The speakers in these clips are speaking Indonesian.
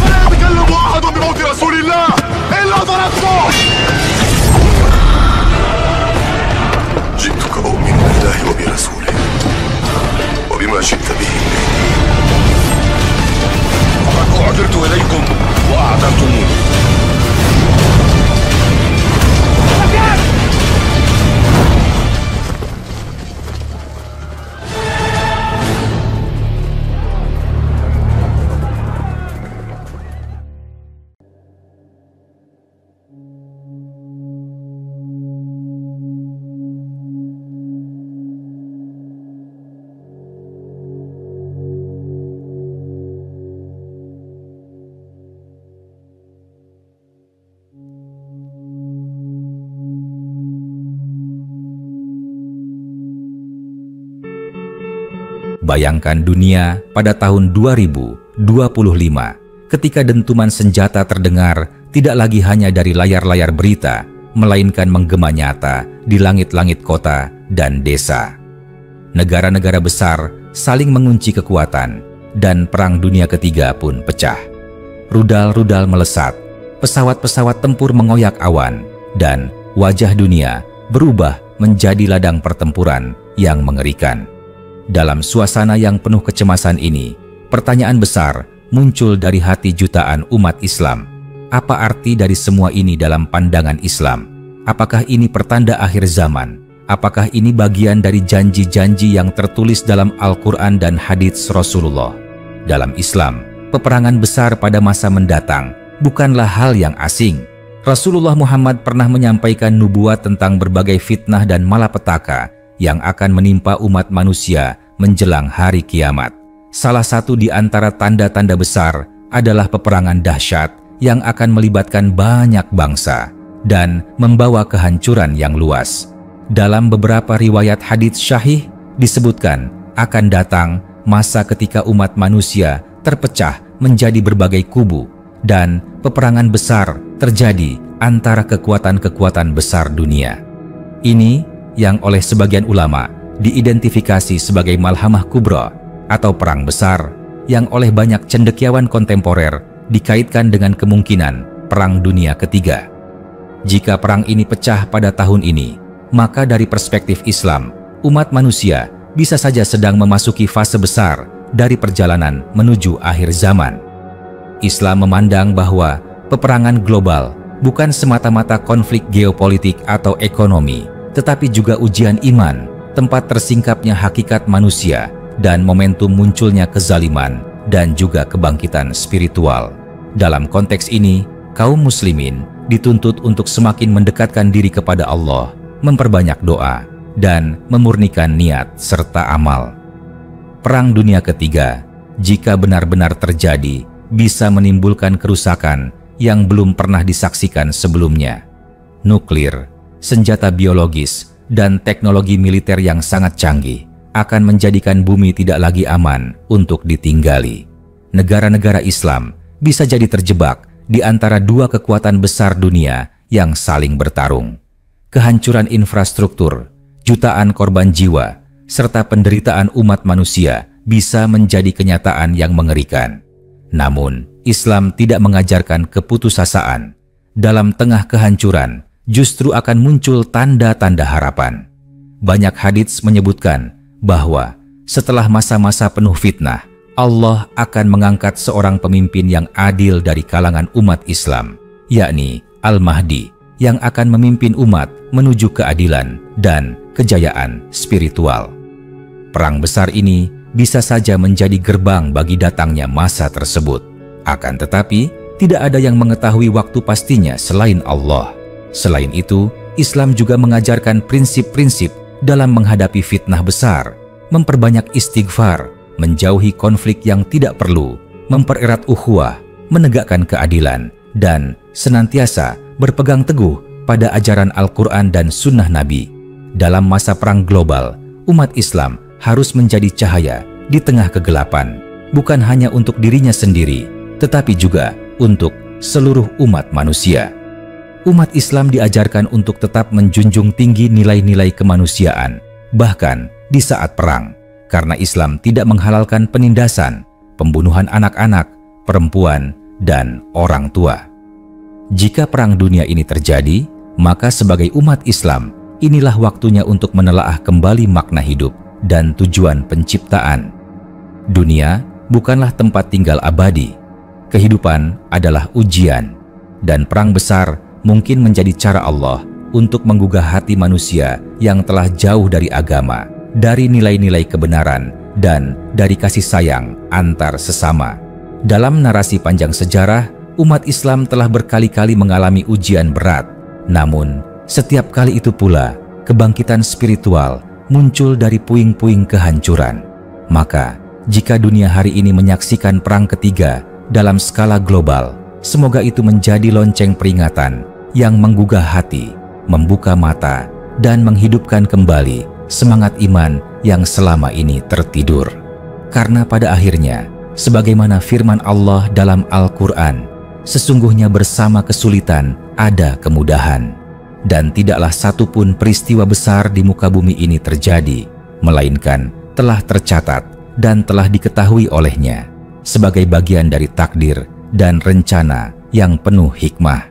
فلا يتكلم أحد بموت رسول الله إلا ضربته. جئتك أؤمن بالله وبرسوله وبما شئت به. فقد أعذرت إليكم وأعذرتموني. Bayangkan dunia pada tahun 2025 ketika dentuman senjata terdengar tidak lagi hanya dari layar-layar berita, melainkan menggema nyata di langit-langit kota dan desa. Negara-negara besar saling mengunci kekuatan dan Perang Dunia Ketiga pun pecah. Rudal-rudal melesat, pesawat-pesawat tempur mengoyak awan, dan wajah dunia berubah menjadi ladang pertempuran yang mengerikan. Dalam suasana yang penuh kecemasan ini, pertanyaan besar muncul dari hati jutaan umat Islam. Apa arti dari semua ini dalam pandangan Islam? Apakah ini pertanda akhir zaman? Apakah ini bagian dari janji-janji yang tertulis dalam Al-Quran dan hadits Rasulullah? Dalam Islam, peperangan besar pada masa mendatang bukanlah hal yang asing. Rasulullah Muhammad pernah menyampaikan nubuat tentang berbagai fitnah dan malapetaka yang akan menimpa umat manusia menjelang hari kiamat. Salah satu di antara tanda-tanda besar adalah peperangan dahsyat yang akan melibatkan banyak bangsa dan membawa kehancuran yang luas. Dalam beberapa riwayat hadits syahih disebutkan akan datang masa ketika umat manusia terpecah menjadi berbagai kubu dan peperangan besar terjadi antara kekuatan-kekuatan besar dunia. Ini yang oleh sebagian ulama diidentifikasi sebagai Malhamah Kubra atau perang besar, yang oleh banyak cendekiawan kontemporer dikaitkan dengan kemungkinan Perang Dunia Ketiga. Jika perang ini pecah pada tahun ini, maka dari perspektif Islam, umat manusia bisa saja sedang memasuki fase besar dari perjalanan menuju akhir zaman. Islam memandang bahwa peperangan global bukan semata-mata konflik geopolitik atau ekonomi, tetapi juga ujian iman, tempat tersingkapnya hakikat manusia, dan momentum munculnya kezaliman dan juga kebangkitan spiritual. Dalam konteks ini, kaum muslimin dituntut untuk semakin mendekatkan diri kepada Allah, memperbanyak doa, dan memurnikan niat serta amal. Perang Dunia Ketiga, jika benar-benar terjadi, bisa menimbulkan kerusakan yang belum pernah disaksikan sebelumnya. Nuklir, senjata biologis, dan teknologi militer yang sangat canggih akan menjadikan bumi tidak lagi aman untuk ditinggali. Negara-negara Islam bisa jadi terjebak di antara dua kekuatan besar dunia yang saling bertarung. Kehancuran infrastruktur, jutaan korban jiwa, serta penderitaan umat manusia bisa menjadi kenyataan yang mengerikan. Namun, Islam tidak mengajarkan keputusasaan. Dalam tengah kehancuran, justru akan muncul tanda-tanda harapan. Banyak hadits menyebutkan bahwa setelah masa-masa penuh fitnah, Allah akan mengangkat seorang pemimpin yang adil dari kalangan umat Islam, yakni Al-Mahdi, yang akan memimpin umat menuju keadilan dan kejayaan spiritual. Perang besar ini bisa saja menjadi gerbang bagi datangnya masa tersebut. Akan tetapi, tidak ada yang mengetahui waktu pastinya selain Allah. Selain itu, Islam juga mengajarkan prinsip-prinsip dalam menghadapi fitnah besar, memperbanyak istighfar, menjauhi konflik yang tidak perlu, mempererat ukhuwah, menegakkan keadilan, dan senantiasa berpegang teguh pada ajaran Al-Quran dan Sunnah Nabi. Dalam masa perang global, umat Islam harus menjadi cahaya di tengah kegelapan, bukan hanya untuk dirinya sendiri, tetapi juga untuk seluruh umat manusia. Umat Islam diajarkan untuk tetap menjunjung tinggi nilai-nilai kemanusiaan, bahkan di saat perang. karena Islam tidak menghalalkan penindasan, pembunuhan anak-anak, perempuan, dan orang tua. Jika perang dunia ini terjadi, maka sebagai umat Islam, inilah waktunya untuk menelaah kembali makna hidup dan tujuan penciptaan. Dunia bukanlah tempat tinggal abadi. Kehidupan adalah ujian, dan perang besar mungkin menjadi cara Allah untuk menggugah hati manusia yang telah jauh dari agama, dari nilai-nilai kebenaran, dan dari kasih sayang antar sesama. Dalam narasi panjang sejarah, umat Islam telah berkali-kali mengalami ujian berat. Namun, setiap kali itu pula, kebangkitan spiritual muncul dari puing-puing kehancuran. Maka, jika dunia hari ini menyaksikan perang ketiga dalam skala global, semoga itu menjadi lonceng peringatan yang menggugah hati, membuka mata, dan menghidupkan kembali semangat iman yang selama ini tertidur. Karena pada akhirnya, sebagaimana firman Allah dalam Al-Quran, sesungguhnya bersama kesulitan ada kemudahan, dan tidaklah satupun peristiwa besar di muka bumi ini terjadi, melainkan telah tercatat dan telah diketahui olehnya sebagai bagian dari takdir dan rencana yang penuh hikmah.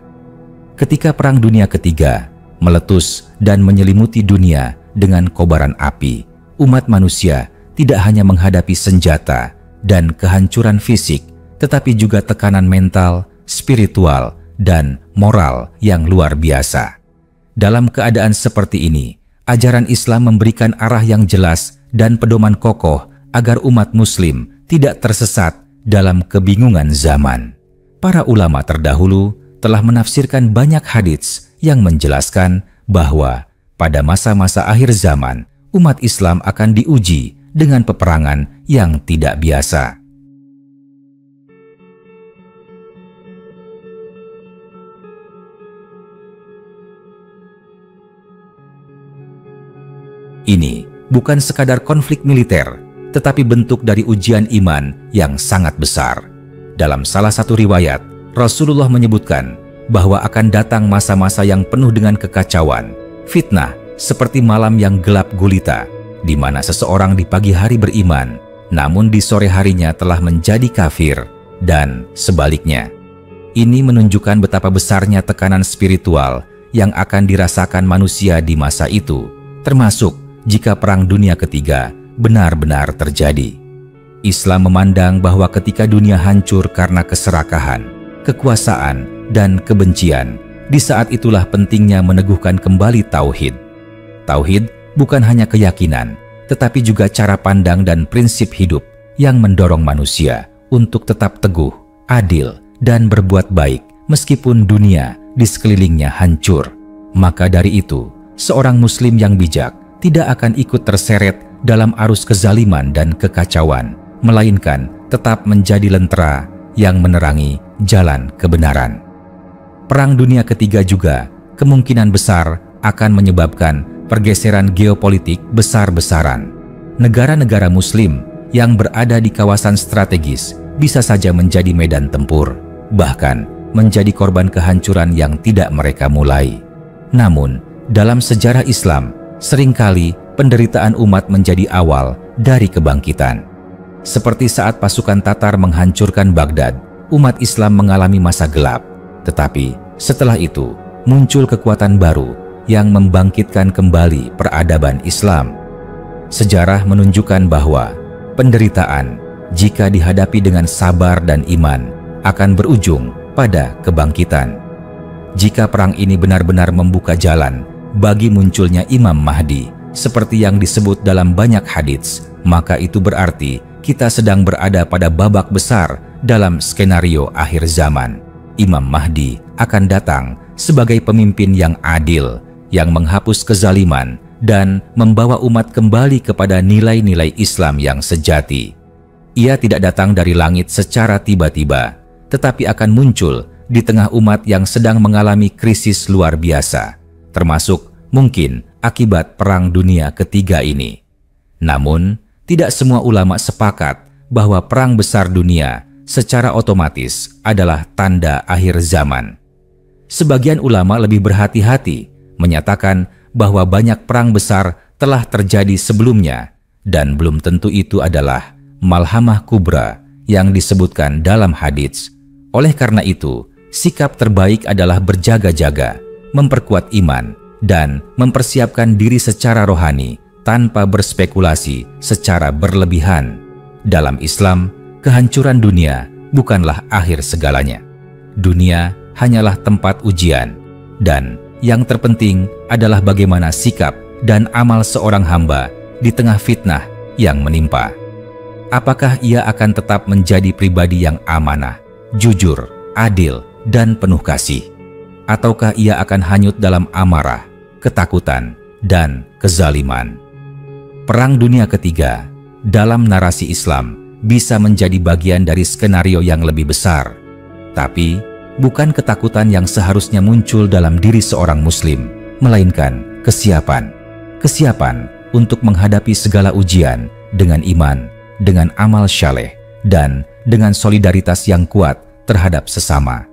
Ketika Perang Dunia Ketiga meletus dan menyelimuti dunia dengan kobaran api, umat manusia tidak hanya menghadapi senjata dan kehancuran fisik, tetapi juga tekanan mental, spiritual, dan moral yang luar biasa. Dalam keadaan seperti ini, ajaran Islam memberikan arah yang jelas dan pedoman kokoh agar umat muslim tidak tersesat dalam kebingungan zaman. Para ulama terdahulu telah menafsirkan banyak hadits yang menjelaskan bahwa pada masa-masa akhir zaman, umat Islam akan diuji dengan peperangan yang tidak biasa. Ini bukan sekadar konflik militer, tetapi bentuk dari ujian iman yang sangat besar. Dalam salah satu riwayat, Rasulullah menyebutkan bahwa akan datang masa-masa yang penuh dengan kekacauan, fitnah seperti malam yang gelap gulita, di mana seseorang di pagi hari beriman, namun di sore harinya telah menjadi kafir, dan sebaliknya. Ini menunjukkan betapa besarnya tekanan spiritual yang akan dirasakan manusia di masa itu, termasuk jika Perang Dunia Ketiga benar-benar terjadi. Islam memandang bahwa ketika dunia hancur karena keserakahan, kekuasaan, dan kebencian, di saat itulah pentingnya meneguhkan kembali tauhid. Tauhid bukan hanya keyakinan, tetapi juga cara pandang dan prinsip hidup yang mendorong manusia untuk tetap teguh, adil, dan berbuat baik meskipun dunia di sekelilingnya hancur. Maka dari itu, seorang muslim yang bijak tidak akan ikut terseret dalam arus kezaliman dan kekacauan, melainkan tetap menjadi lentera yang menerangi jalan kebenaran. Perang Dunia Ketiga juga kemungkinan besar akan menyebabkan pergeseran geopolitik besar-besaran. Negara-negara muslim yang berada di kawasan strategis bisa saja menjadi medan tempur, bahkan menjadi korban kehancuran yang tidak mereka mulai. Namun, dalam sejarah Islam, seringkali penderitaan umat menjadi awal dari kebangkitan. Seperti saat pasukan Tatar menghancurkan Baghdad, umat Islam mengalami masa gelap. Tetapi setelah itu muncul kekuatan baru yang membangkitkan kembali peradaban Islam. Sejarah menunjukkan bahwa penderitaan, jika dihadapi dengan sabar dan iman, akan berujung pada kebangkitan. Jika perang ini benar-benar membuka jalan bagi munculnya Imam Mahdi, seperti yang disebut dalam banyak hadits, maka itu berarti kita sedang berada pada babak besar dalam skenario akhir zaman. Imam Mahdi akan datang sebagai pemimpin yang adil, yang menghapus kezaliman dan membawa umat kembali kepada nilai-nilai Islam yang sejati. Ia tidak datang dari langit secara tiba-tiba, tetapi akan muncul di tengah umat yang sedang mengalami krisis luar biasa, termasuk mungkin akibat Perang Dunia Ketiga ini. Namun, tidak semua ulama sepakat bahwa perang besar dunia secara otomatis adalah tanda akhir zaman. Sebagian ulama lebih berhati-hati menyatakan bahwa banyak perang besar telah terjadi sebelumnya, dan belum tentu itu adalah malhamah kubra yang disebutkan dalam hadits. Oleh karena itu, sikap terbaik adalah berjaga-jaga, memperkuat iman, dan mempersiapkan diri secara rohani tanpa berspekulasi secara berlebihan. Dalam Islam, kehancuran dunia bukanlah akhir segalanya. Dunia hanyalah tempat ujian, dan yang terpenting adalah bagaimana sikap dan amal seorang hamba di tengah fitnah yang menimpa. Apakah ia akan tetap menjadi pribadi yang amanah, jujur, adil, dan penuh kasih? Ataukah ia akan hanyut dalam amarah, ketakutan, dan kezaliman? Perang Dunia Ketiga dalam narasi Islam bisa menjadi bagian dari skenario yang lebih besar, tapi bukan ketakutan yang seharusnya muncul dalam diri seorang muslim, melainkan kesiapan untuk menghadapi segala ujian dengan iman, dengan amal syaleh, dan dengan solidaritas yang kuat terhadap sesama.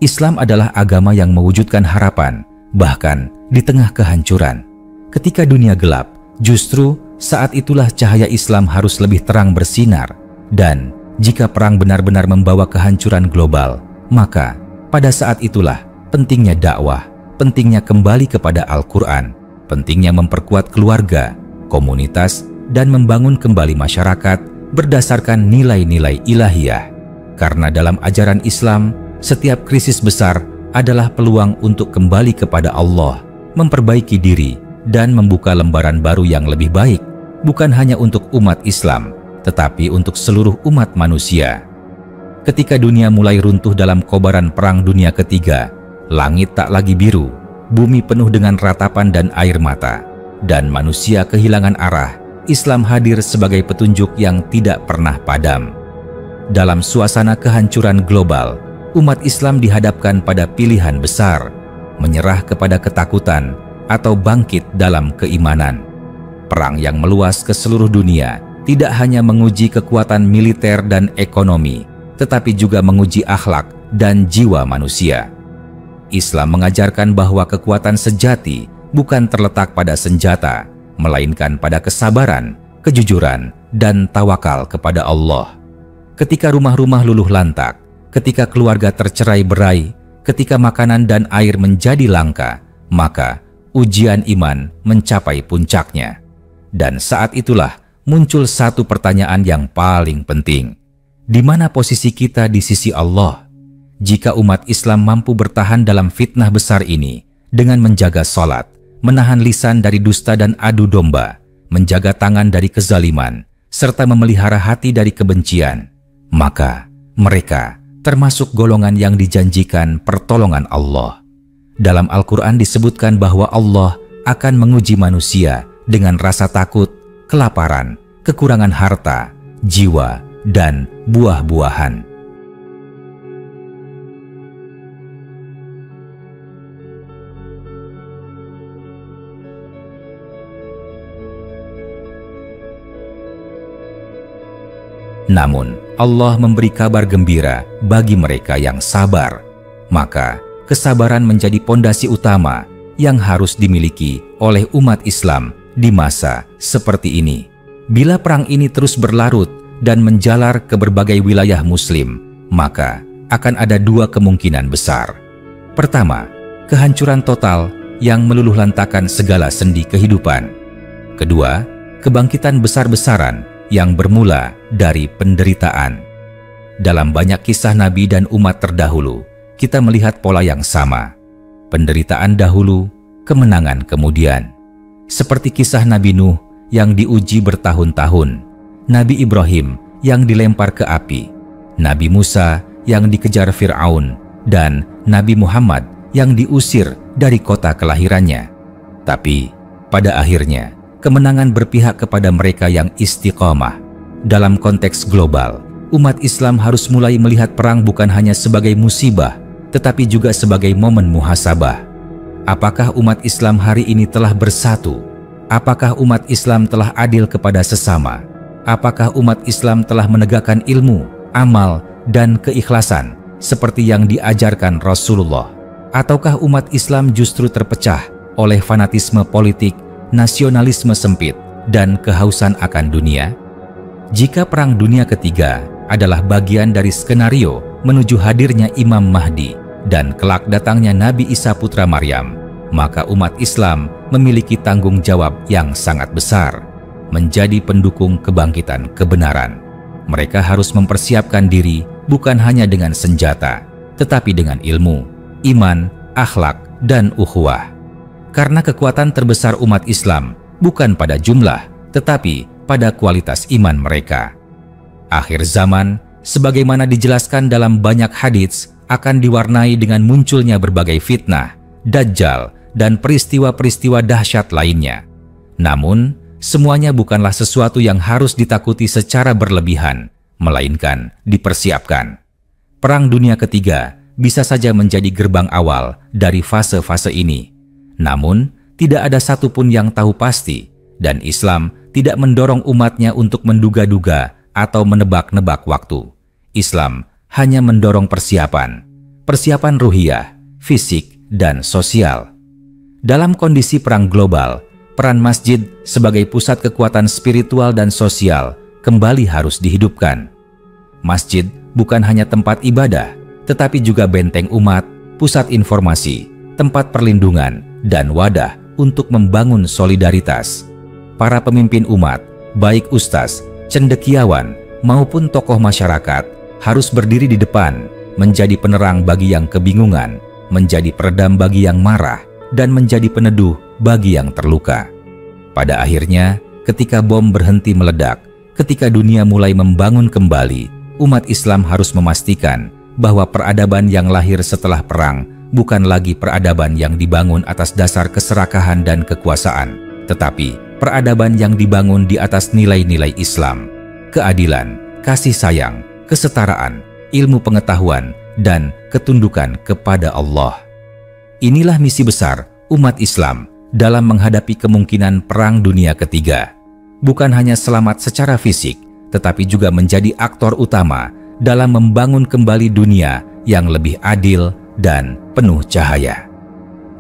Islam adalah agama yang mewujudkan harapan, bahkan di tengah kehancuran. Ketika dunia gelap, justru saat itulah cahaya Islam harus lebih terang bersinar. Dan jika perang benar-benar membawa kehancuran global, maka pada saat itulah pentingnya dakwah, pentingnya kembali kepada Al-Quran, pentingnya memperkuat keluarga, komunitas, dan membangun kembali masyarakat berdasarkan nilai-nilai ilahiyah. Karena dalam ajaran Islam, setiap krisis besar adalah peluang untuk kembali kepada Allah, memperbaiki diri, dan membuka lembaran baru yang lebih baik, bukan hanya untuk umat Islam, tetapi untuk seluruh umat manusia. Ketika dunia mulai runtuh dalam kobaran Perang Dunia Ketiga, langit tak lagi biru, bumi penuh dengan ratapan dan air mata, dan manusia kehilangan arah. Islam hadir sebagai petunjuk yang tidak pernah padam. Dalam suasana kehancuran global, umat Islam dihadapkan pada pilihan besar, menyerah kepada ketakutan atau bangkit dalam keimanan. Perang yang meluas ke seluruh dunia tidak hanya menguji kekuatan militer dan ekonomi, tetapi juga menguji akhlak dan jiwa manusia. Islam mengajarkan bahwa kekuatan sejati bukan terletak pada senjata, melainkan pada kesabaran, kejujuran, dan tawakal kepada Allah. Ketika rumah-rumah luluh lantak, ketika keluarga tercerai-berai, ketika makanan dan air menjadi langka, maka ujian iman mencapai puncaknya. Dan saat itulah muncul satu pertanyaan yang paling penting. Di mana posisi kita di sisi Allah? Jika umat Islam mampu bertahan dalam fitnah besar ini dengan menjaga salat, menahan lisan dari dusta dan adu domba, menjaga tangan dari kezaliman, serta memelihara hati dari kebencian, maka mereka termasuk golongan yang dijanjikan pertolongan Allah. Dalam Al-Quran disebutkan bahwa Allah akan menguji manusia dengan rasa takut, kelaparan, kekurangan harta, jiwa, dan buah-buahan. Namun, Allah memberi kabar gembira bagi mereka yang sabar. Maka, kesabaran menjadi pondasi utama yang harus dimiliki oleh umat Islam di masa seperti ini. Bila perang ini terus berlarut dan menjalar ke berbagai wilayah Muslim, maka akan ada dua kemungkinan besar. Pertama, kehancuran total yang meluluhlantakan segala sendi kehidupan. Kedua, kebangkitan besar-besaran yang bermula dari penderitaan. Dalam banyak kisah Nabi dan umat terdahulu, kita melihat pola yang sama. Penderitaan dahulu, kemenangan kemudian. Seperti kisah Nabi Nuh yang diuji bertahun-tahun, Nabi Ibrahim yang dilempar ke api, Nabi Musa yang dikejar Fir'aun, dan Nabi Muhammad yang diusir dari kota kelahirannya. Tapi pada akhirnya, kemenangan berpihak kepada mereka yang istiqomah. Dalam konteks global, umat Islam harus mulai melihat perang bukan hanya sebagai musibah, tetapi juga sebagai momen muhasabah. Apakah umat Islam hari ini telah bersatu? Apakah umat Islam telah adil kepada sesama? Apakah umat Islam telah menegakkan ilmu, amal, dan keikhlasan seperti yang diajarkan Rasulullah? Ataukah umat Islam justru terpecah oleh fanatisme politik, nasionalisme sempit, dan kehausan akan dunia? Jika Perang Dunia Ketiga adalah bagian dari skenario menuju hadirnya Imam Mahdi dan kelak datangnya Nabi Isa putra Maryam, maka umat Islam memiliki tanggung jawab yang sangat besar menjadi pendukung kebangkitan kebenaran. Mereka harus mempersiapkan diri bukan hanya dengan senjata, tetapi dengan ilmu, iman, akhlak, dan ukhuwah. Karena kekuatan terbesar umat Islam bukan pada jumlah, tetapi pada kualitas iman mereka. Akhir zaman, sebagaimana dijelaskan dalam banyak hadits, akan diwarnai dengan munculnya berbagai fitnah, dajjal, dan peristiwa-peristiwa dahsyat lainnya. Namun, semuanya bukanlah sesuatu yang harus ditakuti secara berlebihan, melainkan dipersiapkan. Perang Dunia Ketiga bisa saja menjadi gerbang awal dari fase-fase ini. Namun, tidak ada satupun yang tahu pasti, dan Islam tidak mendorong umatnya untuk menduga-duga atau menebak-nebak waktu. Islam hanya mendorong persiapan ruhiyah, fisik, dan sosial. Dalam kondisi perang global, peran masjid sebagai pusat kekuatan spiritual dan sosial kembali harus dihidupkan. Masjid bukan hanya tempat ibadah, tetapi juga benteng umat, pusat informasi, tempat perlindungan, dan wadah untuk membangun solidaritas. Para pemimpin umat, baik ustaz, cendekiawan, maupun tokoh masyarakat, harus berdiri di depan, menjadi penerang bagi yang kebingungan, menjadi peredam bagi yang marah, dan menjadi peneduh bagi yang terluka. Pada akhirnya, ketika bom berhenti meledak, ketika dunia mulai membangun kembali, umat Islam harus memastikan bahwa peradaban yang lahir setelah perang bukan lagi peradaban yang dibangun atas dasar keserakahan dan kekuasaan, tetapi peradaban yang dibangun di atas nilai-nilai Islam, keadilan, kasih sayang, kesetaraan, ilmu pengetahuan, dan ketundukan kepada Allah. Inilah misi besar umat Islam dalam menghadapi kemungkinan Perang Dunia Ketiga. Bukan hanya selamat secara fisik, tetapi juga menjadi aktor utama dalam membangun kembali dunia yang lebih adil dan penuh cahaya.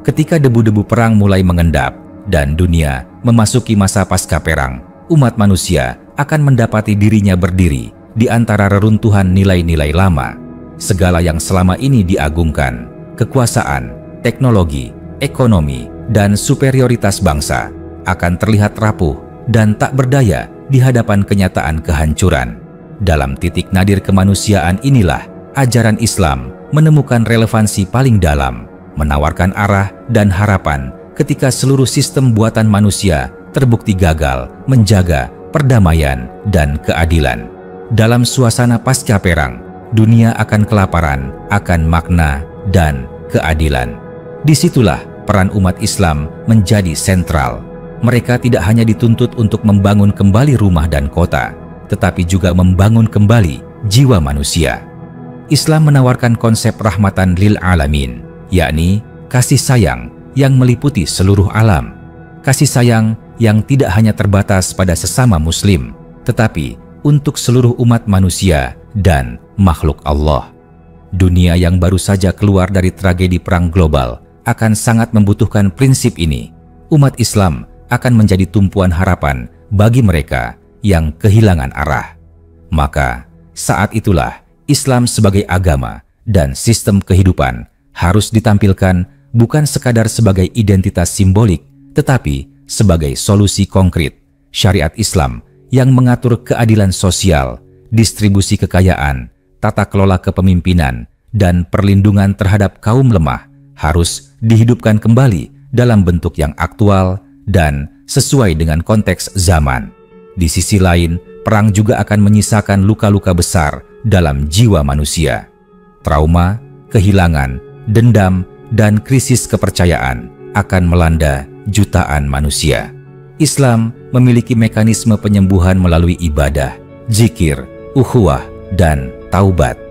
Ketika debu-debu perang mulai mengendap dan dunia memasuki masa pasca perang, umat manusia akan mendapati dirinya berdiri di antara reruntuhan nilai-nilai lama. Segala yang selama ini diagungkan, kekuasaan, teknologi, ekonomi, dan superioritas bangsa akan terlihat rapuh dan tak berdaya di hadapan kenyataan kehancuran. Dalam titik nadir kemanusiaan inilah ajaran Islam menemukan relevansi paling dalam, menawarkan arah dan harapan ketika seluruh sistem buatan manusia terbukti gagal menjaga perdamaian dan keadilan. Dalam suasana pasca perang, dunia akan kelaparan akan makna dan keadilan. Disitulah peran umat Islam menjadi sentral. Mereka tidak hanya dituntut untuk membangun kembali rumah dan kota, tetapi juga membangun kembali jiwa manusia. Islam menawarkan konsep rahmatan lil alamin, yakni kasih sayang yang meliputi seluruh alam. Kasih sayang yang tidak hanya terbatas pada sesama muslim, tetapi untuk seluruh umat manusia dan makhluk Allah. Dunia yang baru saja keluar dari tragedi perang global akan sangat membutuhkan prinsip ini. Umat Islam akan menjadi tumpuan harapan bagi mereka yang kehilangan arah. Maka saat itulah Islam sebagai agama dan sistem kehidupan harus ditampilkan bukan sekadar sebagai identitas simbolik, tetapi sebagai solusi konkret. Syariat Islam yang mengatur keadilan sosial, distribusi kekayaan, tata kelola kepemimpinan, dan perlindungan terhadap kaum lemah harus dihidupkan kembali dalam bentuk yang aktual dan sesuai dengan konteks zaman. Di sisi lain, perang juga akan menyisakan luka-luka besar dalam jiwa manusia. Trauma, kehilangan, dendam, dan krisis kepercayaan akan melanda jutaan manusia. Islam memiliki mekanisme penyembuhan melalui ibadah, zikir, ukhuwah, dan taubat.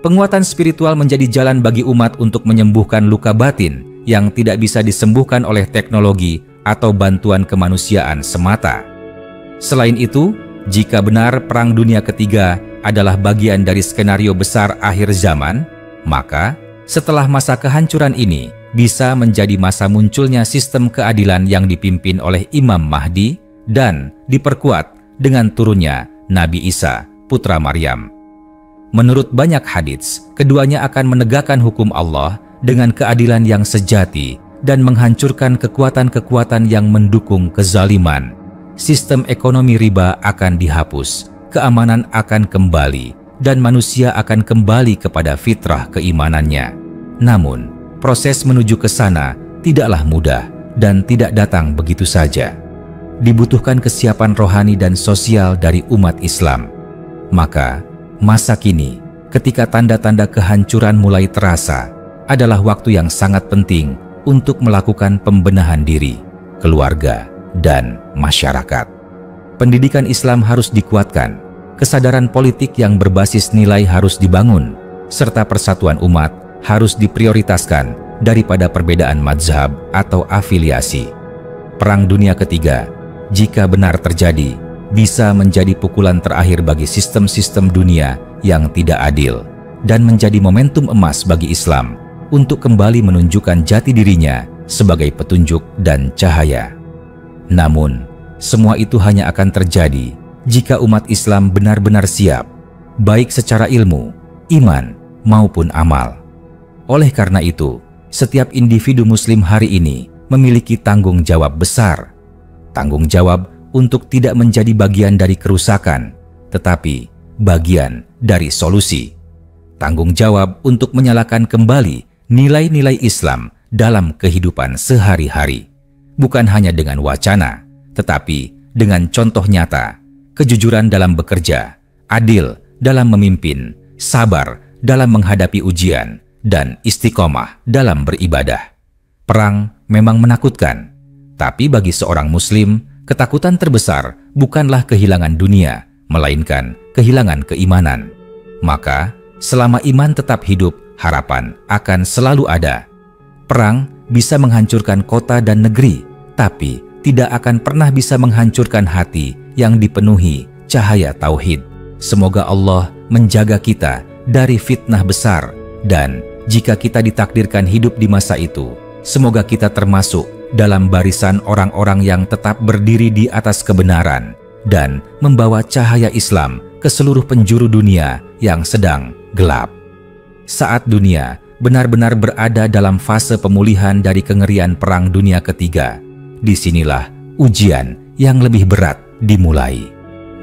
Penguatan spiritual menjadi jalan bagi umat untuk menyembuhkan luka batin yang tidak bisa disembuhkan oleh teknologi atau bantuan kemanusiaan semata. Selain itu, jika benar Perang Dunia Ketiga adalah bagian dari skenario besar akhir zaman, maka setelah masa kehancuran ini bisa menjadi masa munculnya sistem keadilan yang dipimpin oleh Imam Mahdi dan diperkuat dengan turunnya Nabi Isa, putra Maryam. Menurut banyak hadits, keduanya akan menegakkan hukum Allah dengan keadilan yang sejati dan menghancurkan kekuatan-kekuatan yang mendukung kezaliman. Sistem ekonomi riba akan dihapus, keamanan akan kembali, dan manusia akan kembali kepada fitrah keimanannya. Namun, proses menuju ke sana tidaklah mudah dan tidak datang begitu saja. Dibutuhkan kesiapan rohani dan sosial dari umat Islam. Maka, masa kini, ketika tanda-tanda kehancuran mulai terasa, adalah waktu yang sangat penting untuk melakukan pembenahan diri, keluarga, dan masyarakat. Pendidikan Islam harus dikuatkan, kesadaran politik yang berbasis nilai harus dibangun, serta persatuan umat harus diprioritaskan daripada perbedaan mazhab atau afiliasi. Perang Dunia Ketiga, jika benar terjadi, bisa menjadi pukulan terakhir bagi sistem-sistem dunia yang tidak adil dan menjadi momentum emas bagi Islam untuk kembali menunjukkan jati dirinya sebagai petunjuk dan cahaya. Namun, semua itu hanya akan terjadi jika umat Islam benar-benar siap, baik secara ilmu, iman, maupun amal. Oleh karena itu, setiap individu Muslim hari ini memiliki tanggung jawab besar. Tanggung jawab untuk tidak menjadi bagian dari kerusakan, tetapi bagian dari solusi. Tanggung jawab untuk menyalakan kembali nilai-nilai Islam dalam kehidupan sehari-hari. Bukan hanya dengan wacana, tetapi dengan contoh nyata, kejujuran dalam bekerja, adil dalam memimpin, sabar dalam menghadapi ujian, dan istiqomah dalam beribadah. Perang memang menakutkan, tapi bagi seorang Muslim, ketakutan terbesar bukanlah kehilangan dunia, melainkan kehilangan keimanan. Maka, selama iman tetap hidup, harapan akan selalu ada. Perang bisa menghancurkan kota dan negeri, tapi tidak akan pernah bisa menghancurkan hati yang dipenuhi cahaya tauhid. Semoga Allah menjaga kita dari fitnah besar, dan jika kita ditakdirkan hidup di masa itu, semoga kita termasuk dalam barisan orang-orang yang tetap berdiri di atas kebenaran dan membawa cahaya Islam ke seluruh penjuru dunia yang sedang gelap. Saat dunia benar-benar berada dalam fase pemulihan dari kengerian Perang Dunia Ketiga, disinilah ujian yang lebih berat dimulai.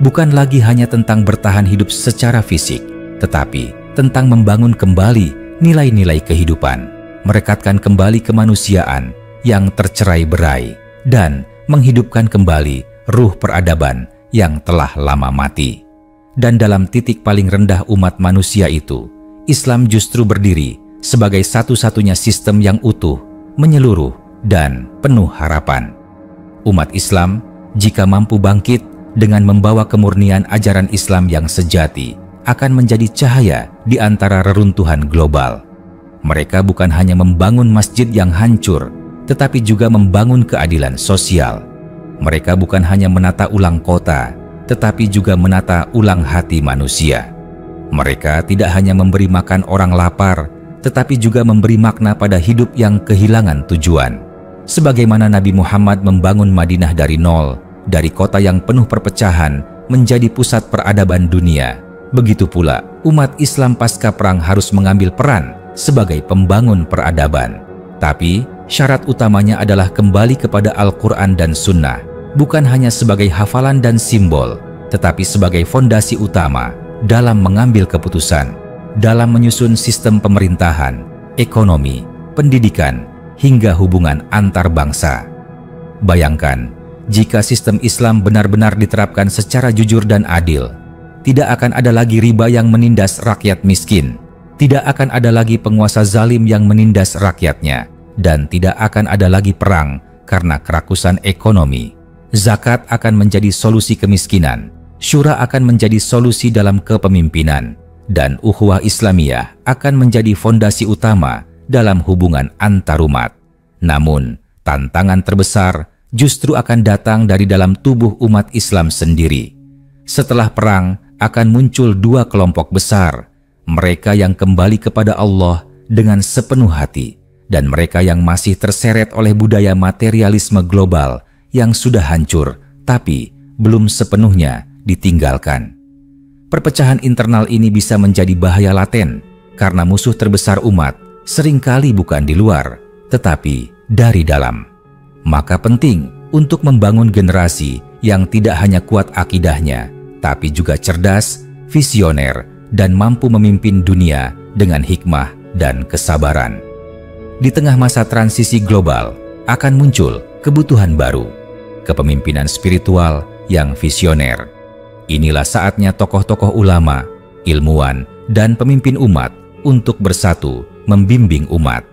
Bukan lagi hanya tentang bertahan hidup secara fisik, tetapi tentang membangun kembali nilai-nilai kehidupan, merekatkan kembali kemanusiaan yang tercerai-berai, dan menghidupkan kembali ruh peradaban yang telah lama mati. Dan dalam titik paling rendah umat manusia itu, Islam justru berdiri sebagai satu-satunya sistem yang utuh, menyeluruh, dan penuh harapan. Umat Islam, jika mampu bangkit dengan membawa kemurnian ajaran Islam yang sejati, akan menjadi cahaya di antara reruntuhan global. Mereka bukan hanya membangun masjid yang hancur, tetapi juga membangun keadilan sosial. Mereka bukan hanya menata ulang kota, tetapi juga menata ulang hati manusia. Mereka tidak hanya memberi makan orang lapar, tetapi juga memberi makna pada hidup yang kehilangan tujuan. Sebagaimana Nabi Muhammad membangun Madinah dari nol, dari kota yang penuh perpecahan menjadi pusat peradaban dunia, begitu pula umat Islam pasca perang harus mengambil peran sebagai pembangun peradaban. Tapi syarat utamanya adalah kembali kepada Al-Quran dan Sunnah, bukan hanya sebagai hafalan dan simbol, tetapi sebagai fondasi utama dalam mengambil keputusan, dalam menyusun sistem pemerintahan, ekonomi, pendidikan, hingga hubungan antar bangsa. Bayangkan, jika sistem Islam benar-benar diterapkan secara jujur dan adil, tidak akan ada lagi riba yang menindas rakyat miskin, tidak akan ada lagi penguasa zalim yang menindas rakyatnya, dan tidak akan ada lagi perang karena kerakusan ekonomi. Zakat akan menjadi solusi kemiskinan, syura akan menjadi solusi dalam kepemimpinan, dan ukhuwah Islamiyah akan menjadi fondasi utama dalam hubungan antarumat. Namun, tantangan terbesar justru akan datang dari dalam tubuh umat Islam sendiri. Setelah perang akan muncul dua kelompok besar, mereka yang kembali kepada Allah dengan sepenuh hati, dan mereka yang masih terseret oleh budaya materialisme global yang sudah hancur tapi belum sepenuhnya ditinggalkan. Perpecahan internal ini bisa menjadi bahaya laten karena musuh terbesar umat seringkali bukan di luar, tetapi dari dalam. Maka penting untuk membangun generasi yang tidak hanya kuat akidahnya, tapi juga cerdas, visioner, dan mampu memimpin dunia dengan hikmah dan kesabaran. Di tengah masa transisi global akan muncul kebutuhan baru, kepemimpinan spiritual yang visioner. Inilah saatnya tokoh-tokoh ulama, ilmuwan, dan pemimpin umat untuk bersatu membimbing umat.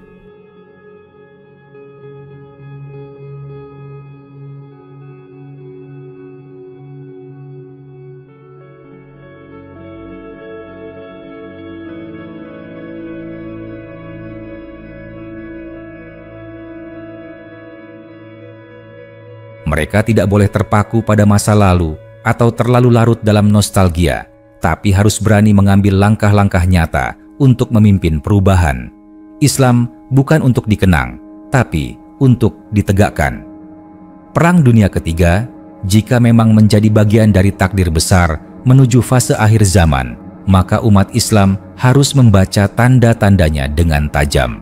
Mereka tidak boleh terpaku pada masa lalu atau terlalu larut dalam nostalgia, tapi harus berani mengambil langkah-langkah nyata untuk memimpin perubahan. Islam bukan untuk dikenang, tapi untuk ditegakkan. Perang Dunia Ketiga, jika memang menjadi bagian dari takdir besar menuju fase akhir zaman, maka umat Islam harus membaca tanda-tandanya dengan tajam.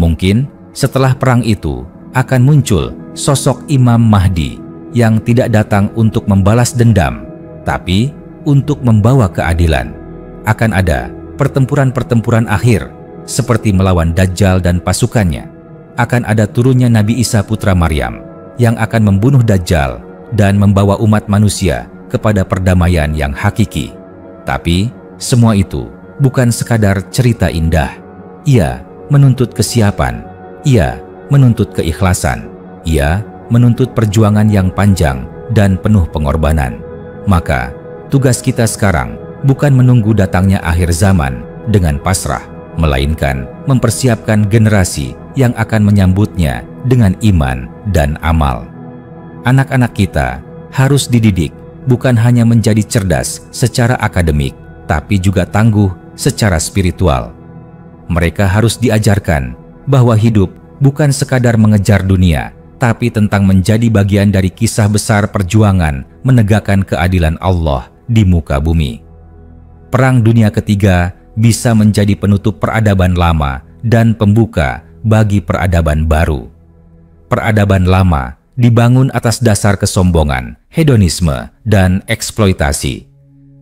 Mungkin setelah perang itu akan muncul sosok Imam Mahdi yang tidak datang untuk membalas dendam, tapi untuk membawa keadilan. Akan ada pertempuran-pertempuran akhir, seperti melawan Dajjal dan pasukannya. Akan ada turunnya Nabi Isa putra Maryam, yang akan membunuh Dajjal dan membawa umat manusia kepada perdamaian yang hakiki. Tapi, semua itu bukan sekadar cerita indah. Ia menuntut kesiapan, ia menuntut keikhlasan, ia menuntut perjuangan yang panjang dan penuh pengorbanan. Maka, tugas kita sekarang bukan menunggu datangnya akhir zaman dengan pasrah, melainkan mempersiapkan generasi yang akan menyambutnya dengan iman dan amal. Anak-anak kita harus dididik bukan hanya menjadi cerdas secara akademik, tapi juga tangguh secara spiritual. Mereka harus diajarkan bahwa hidup bukan sekadar mengejar dunia, tapi tentang menjadi bagian dari kisah besar perjuangan menegakkan keadilan Allah di muka bumi. Perang Dunia Ketiga bisa menjadi penutup peradaban lama dan pembuka bagi peradaban baru. Peradaban lama dibangun atas dasar kesombongan, hedonisme, dan eksploitasi.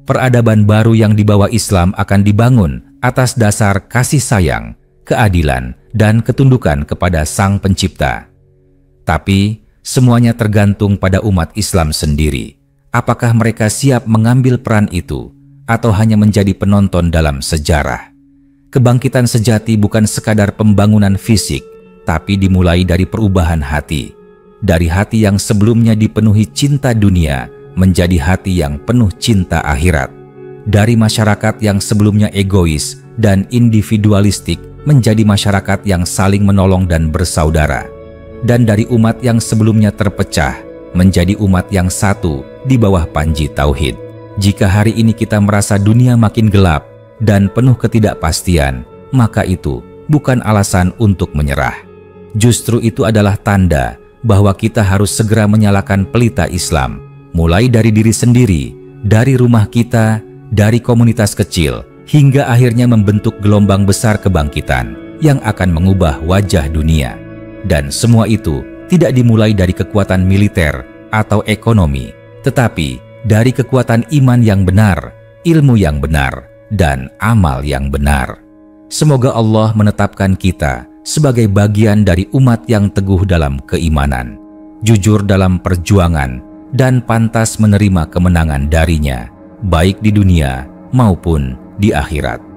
Peradaban baru yang dibawa Islam akan dibangun atas dasar kasih sayang, keadilan, dan ketundukan kepada Sang Pencipta. Tapi, semuanya tergantung pada umat Islam sendiri. Apakah mereka siap mengambil peran itu, atau hanya menjadi penonton dalam sejarah? Kebangkitan sejati bukan sekadar pembangunan fisik, tapi dimulai dari perubahan hati. Dari hati yang sebelumnya dipenuhi cinta dunia, menjadi hati yang penuh cinta akhirat. Dari masyarakat yang sebelumnya egois dan individualistik, menjadi masyarakat yang saling menolong dan bersaudara. Dan dari umat yang sebelumnya terpecah, menjadi umat yang satu di bawah panji tauhid. Jika hari ini kita merasa dunia makin gelap dan penuh ketidakpastian, maka itu bukan alasan untuk menyerah. Justru itu adalah tanda bahwa kita harus segera menyalakan pelita Islam, mulai dari diri sendiri, dari rumah kita, dari komunitas kecil, hingga akhirnya membentuk gelombang besar kebangkitan yang akan mengubah wajah dunia. Dan semua itu tidak dimulai dari kekuatan militer atau ekonomi, tetapi dari kekuatan iman yang benar, ilmu yang benar, dan amal yang benar. Semoga Allah menetapkan kita sebagai bagian dari umat yang teguh dalam keimanan, jujur dalam perjuangan, dan pantas menerima kemenangan darinya, baik di dunia maupun di akhirat.